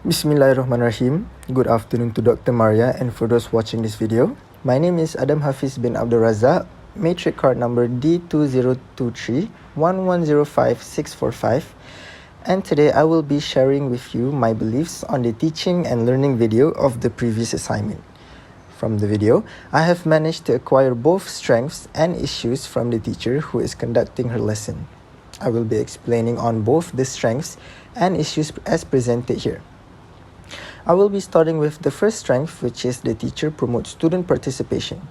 Bismillahirrahmanirrahim. Good afternoon to Dr. Maria and for those watching this video. My name is Addam Haffiz Bin Abd Razak, matric card number D20231105645, and today I will be sharing with you my beliefs on the teaching and learning video of the previous assignment. From the video, I have managed to acquire both strengths and issues from the teacher who is conducting her lesson. I will be explaining on both the strengths and issues as presented here. I will be starting with the first strength, which is the teacher promotes student participation.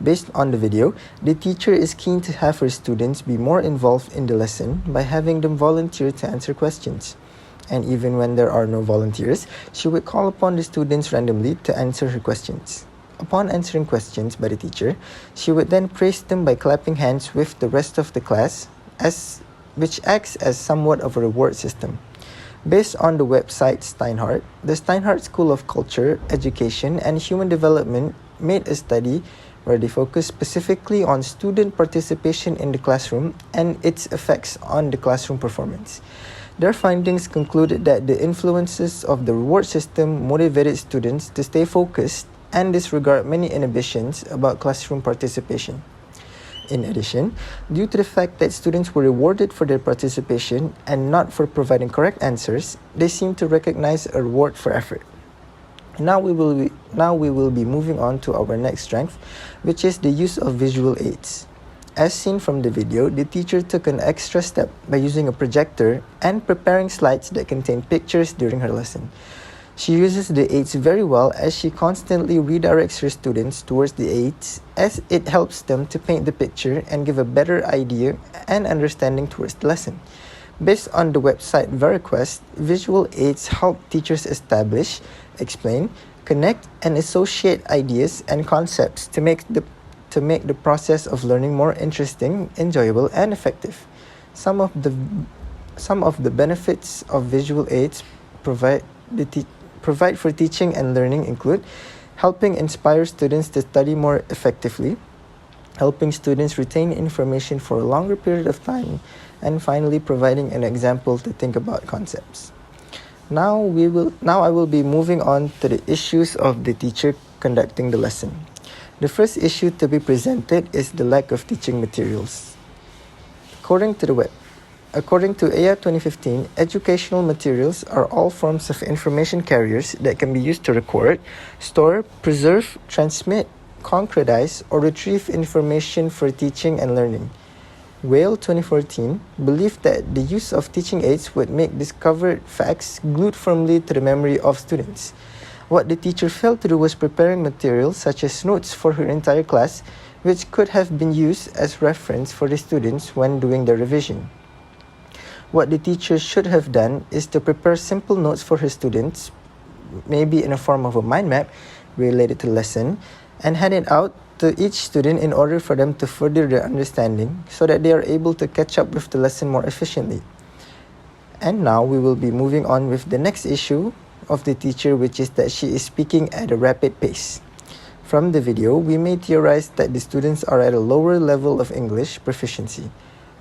Based on the video, the teacher is keen to have her students be more involved in the lesson by having them volunteer to answer questions. And even when there are no volunteers, she would call upon the students randomly to answer her questions. Upon answering questions by the teacher, she would then praise them by clapping hands with the rest of the class, which acts as somewhat of a reward system. Based on the website Steinhardt, the Steinhardt School of Culture, Education, and Human Development made a study where they focused specifically on student participation in the classroom and its effects on the classroom performance. Their findings concluded that the influences of the reward system motivated students to stay focused and disregard many inhibitions about classroom participation. In addition, due to the fact that students were rewarded for their participation and not for providing correct answers, they seem to recognize a reward for effort. Now we will be moving on to our next strength, which is the use of visual aids. As seen from the video, the teacher took an extra step by using a projector and preparing slides that contain pictures during her lesson. She uses the aids very well as she constantly redirects her students towards the aids as it helps them to paint the picture and give a better idea and understanding towards the lesson. Based on the website VeriQuest, visual aids help teachers establish, explain, connect, and associate ideas and concepts to make the process of learning more interesting, enjoyable, and effective. Some of the benefits of visual aids provide for teaching and learning include helping inspire students to study more effectively, helping students retain information for a longer period of time, and finally providing an example to think about concepts. Now I will be moving on to the issues of the teacher conducting the lesson. The first issue to be presented is the lack of teaching materials. According to AI 2015, educational materials are all forms of information carriers that can be used to record, store, preserve, transmit, concretize, or retrieve information for teaching and learning. Whale 2014 believed that the use of teaching aids would make discovered facts glued firmly to the memory of students. What the teacher failed to do was preparing materials such as notes for her entire class, which could have been used as reference for the students when doing their revision. What the teacher should have done is to prepare simple notes for her students, maybe in a form of a mind map related to the lesson, and hand it out to each student in order for them to further their understanding so that they are able to catch up with the lesson more efficiently. And now we will be moving on with the next issue of the teacher, which is that she is speaking at a rapid pace. From the video, we may theorize that the students are at a lower level of English proficiency.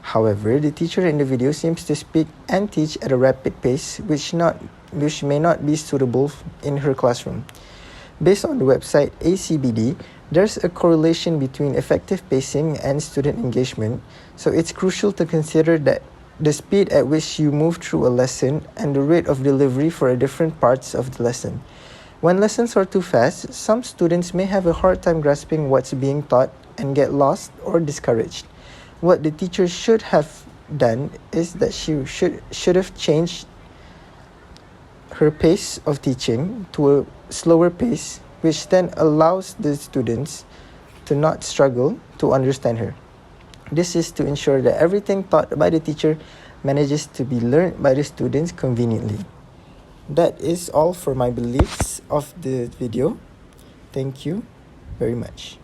However, the teacher in the video seems to speak and teach at a rapid pace, which may not be suitable in her classroom. Based on the website ACBD, there's a correlation between effective pacing and student engagement, so it's crucial to consider that the speed at which you move through a lesson and the rate of delivery for different parts of the lesson. When lessons are too fast, some students may have a hard time grasping what's being taught and get lost or discouraged. What the teacher should have done is that she should have changed her pace of teaching to a slower pace, which then allows the students to not struggle to understand her. This is to ensure that everything taught by the teacher manages to be learned by the students conveniently. That is all for my beliefs of the video. Thank you very much.